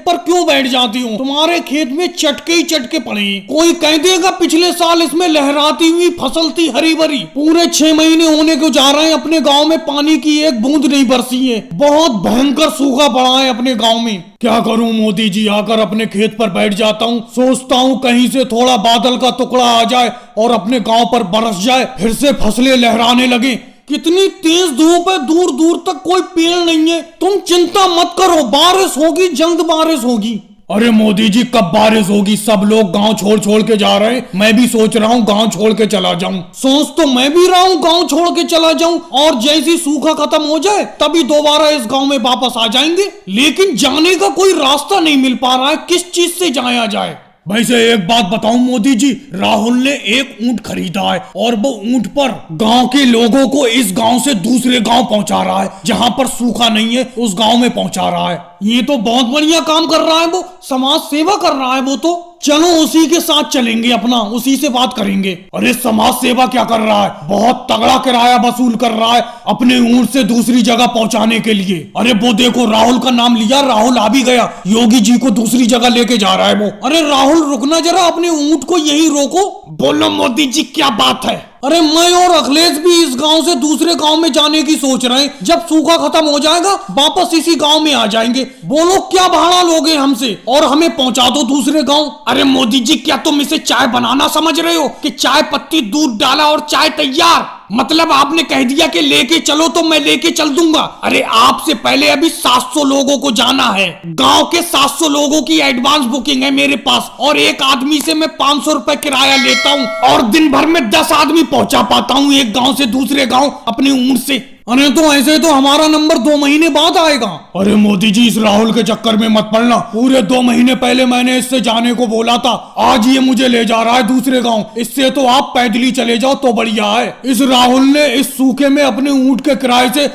पर क्यों बैठ जाती हूँ? तुम्हारे खेत में चटके ही चटके पड़े। कोई कह देगा पिछले साल इसमें लहराती हुई फसल थी हरी भरी। पूरे 6 महीने होने को जा रहे हैं, अपने गांव में पानी की एक बूंद नहीं बरसी है। बहुत भयंकर सूखा पड़ा है अपने गांव में। क्या करूं मोदी जी, आकर अपने खेत पर बैठ जाता हूं, सोचता हूं कहीं से थोड़ा बादल का टुकड़ा आ जाए और अपने गांव पर बरस जाए, फिर से फसलें लहराने लगे। कितनी तेज धूप है, दूर दूर तक कोई पेड़ नहीं है। तुम चिंता मत करो, बारिश होगी, जल्द बारिश होगी। अरे मोदी जी कब बारिश होगी? सब लोग गांव छोड़ छोड़ के जा रहे हैं, मैं भी सोच रहा हूँ गांव छोड़ के चला जाऊं। सोच तो मैं भी रहा हूँ गांव छोड़ के चला जाऊं, और जैसी सूखा खत्म हो जाए तभी दोबारा इस गांव में वापस आ जाएंगे। लेकिन जाने का कोई रास्ता नहीं मिल पा रहा है, किस चीज से जाया जाए। वैसे एक बात बताऊं मोदी जी, राहुल ने एक ऊंट खरीदा है और वो ऊंट पर गांव के लोगों को इस गांव से दूसरे गांव पहुंचा रहा है, जहां पर सूखा नहीं है उस गांव में पहुंचा रहा है। ये तो बहुत बढ़िया काम कर रहा है, वो समाज सेवा कर रहा है। वो तो चलो उसी के साथ चलेंगे, अपना उसी से बात करेंगे। अरे समाज सेवा क्या कर रहा है, बहुत तगड़ा किराया वसूल कर रहा है अपने ऊंट से दूसरी जगह पहुंचाने के लिए। अरे वो देखो राहुल का नाम लिया, राहुल आ भी गया, योगी जी को दूसरी जगह लेके जा रहा है वो। अरे राहुल रुकना जरा, अपने ऊंट को यही रोको। बोलो मोदी जी क्या बात है? अरे मैं और अखिलेश भी इस गांव से दूसरे गांव में जाने की सोच रहे हैं। जब सूखा खत्म हो जाएगा वापस इसी गांव में आ जाएंगे। बोलो क्या भाड़ा लोगे हमसे और हमें पहुंचा दो दूसरे गांव। अरे मोदी जी क्या तुम इसे चाय बनाना समझ रहे हो कि चाय पत्ती दूध डाला और चाय तैयार? मतलब आपने कह दिया कि लेके चलो तो मैं लेके चल दूंगा। अरे आपसे पहले अभी 700 लोगों को जाना है। गांव के 700 लोगों की एडवांस बुकिंग है मेरे पास, और एक आदमी से मैं 500 रुपए किराया लेता हूँ, और दिन भर में 10 आदमी पहुंचा पाता हूँ एक गांव से दूसरे गांव अपने ऊंट से। अरे तो ऐसे तो हमारा नंबर 2 महीने बाद आएगा। अरे मोदी जी इस राहुल के चक्कर में मत पड़ना, पूरे 2 महीने पहले मैंने इससे जाने को बोला था, आज ये मुझे ले जा रहा है दूसरे गांव। इससे तो आप पैदल ही चले जाओ तो बढ़िया है। इस राहुल ने इस सूखे में अपने ऊंट के किराए से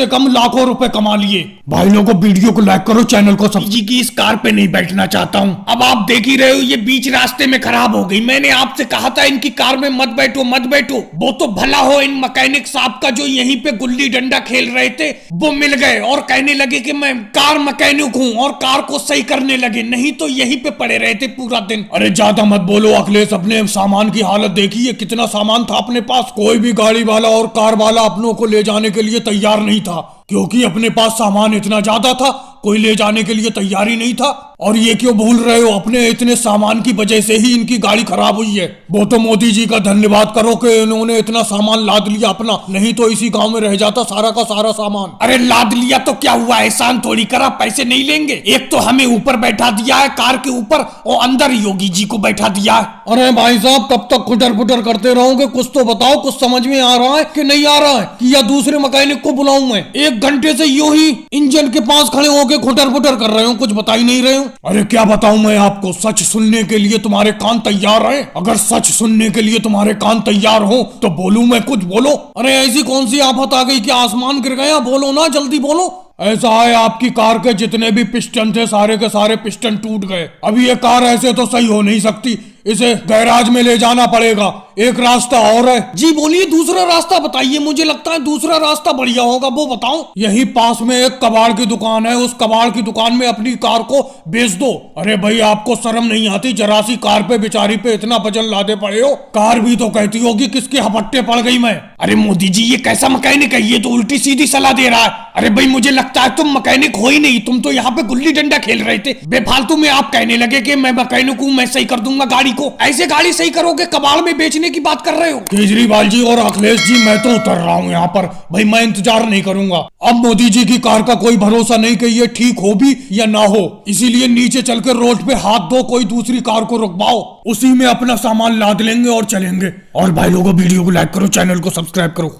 कम लाखों रुपए कमा लिए। भाई लोगों बीडियो को लाइक करो, चैनल को सब्सक्राइब। जी की इस कार पे नहीं बैठना चाहता हूँ। अब आप देख ही रहे हो ये बीच रास्ते में खराब हो गई। मैंने आपसे कहा था इनकी कार में मत बैठो मत बैठो। वो तो भला हो इन मैकेनिक साहब का जो यहीं पे गुल्ली डंडा खेल रहे थे वो मिल गए और कहने लगे कि मैं कार मैकेनिक हूँ, और कार को सही करने लगे, नहीं तो यहीं पे पड़े रहते पूरा दिन। अरे ज्यादा मत बोलो अखिलेश, अपने सामान की हालत देखिए, कितना सामान था अपने पास। कोई भी गाड़ी वाला और कार वाला अपनों को ले जाने के लिए तैयार नहीं था, क्योंकि अपने पास सामान इतना ज्यादा था, कोई ले जाने के लिए तैयार ही नहीं था। और ये क्यों भूल रहे हो, अपने इतने सामान की वजह से ही इनकी गाड़ी खराब हुई है। वो तो मोदी जी का धन्यवाद करो कि इन्होंने इतना सामान लाद लिया अपना, नहीं तो इसी गांव में रह जाता सारा का सारा सामान। अरे लाद लिया तो क्या हुआ, एहसान थोड़ी करा, पैसे नहीं लेंगे। एक तो हमें ऊपर बैठा दिया है कार के ऊपर, और अंदर योगी जी को बैठा दिया है। अरे भाई साहब कब तक खुटर पुटर करते रहोगे, कुछ तो बताओ, कुछ समझ में आ रहा है कि नहीं आ रहा है, कि या दूसरे मैकेनिक को बुलाऊं मैं? 1 घंटे से यूं ही इंजन के पास खड़े होके खुटर पुटर कर रहे हो, कुछ बता ही नहीं रहे हो। अरे क्या बताऊं मैं आपको, सच सुनने के लिए तुम्हारे कान तैयार है? अगर सच सुनने के लिए तुम्हारे कान तैयार हो तो बोलूं मैं कुछ? बोलो। अरे ऐसी कौन सी आफत आ गई कि आसमान गिर गया? बोलो ना, जल्दी बोलो। ऐसा है आपकी कार के जितने भी पिस्टन थे सारे के सारे पिस्टन टूट गए। अभी ये कार ऐसे तो सही हो नहीं सकती, इसे गैराज में ले जाना पड़ेगा। एक रास्ता और है। जी बोलिए, दूसरा रास्ता बताइए, मुझे लगता है दूसरा रास्ता बढ़िया होगा, वो बताओ। यही पास में एक कबाड़ की दुकान है, उस कबाड़ की दुकान में अपनी कार को बेच दो। अरे भाई आपको शर्म नहीं आती? जरा सी कार पे बेचारी पे इतना वजन लादे पड़े हो, कार भी तो कहती होगी किसके हपट्टे पड़ गई मैं। अरे मोदी जी ये कैसा मैकेनिक है, ये तो उल्टी सीधी सलाह दे रहा है। अरे भाई मुझे लगता है तुम मैकेनिक हो ही नहीं, तुम तो यहाँ पे गुल्ली डंडा खेल रहे थे। बेफालतू में आप कहने लगे कि मैं मैकेनिक हूँ, मैं सही कर दूंगा गाड़ी को। ऐसे गाड़ी सही करोगे, कबाड़ में बेचने की बात कर रहे हो? केजरीवाल जी और अखिलेश जी मैं तो उतर रहा हूँ यहाँ पर, भाई मैं इंतजार नहीं करूंगा। अब मोदी जी की कार का कोई भरोसा नहीं कि ये ठीक हो भी या ना हो, इसीलिए नीचे चलकर रोड पे हाथ धो कोई दूसरी कार को रुकवाओ, उसी में अपना सामान लाद लेंगे और चलेंगे। और भाई लोगों वीडियो को लाइक करो, चैनल को सब्सक्राइब करो।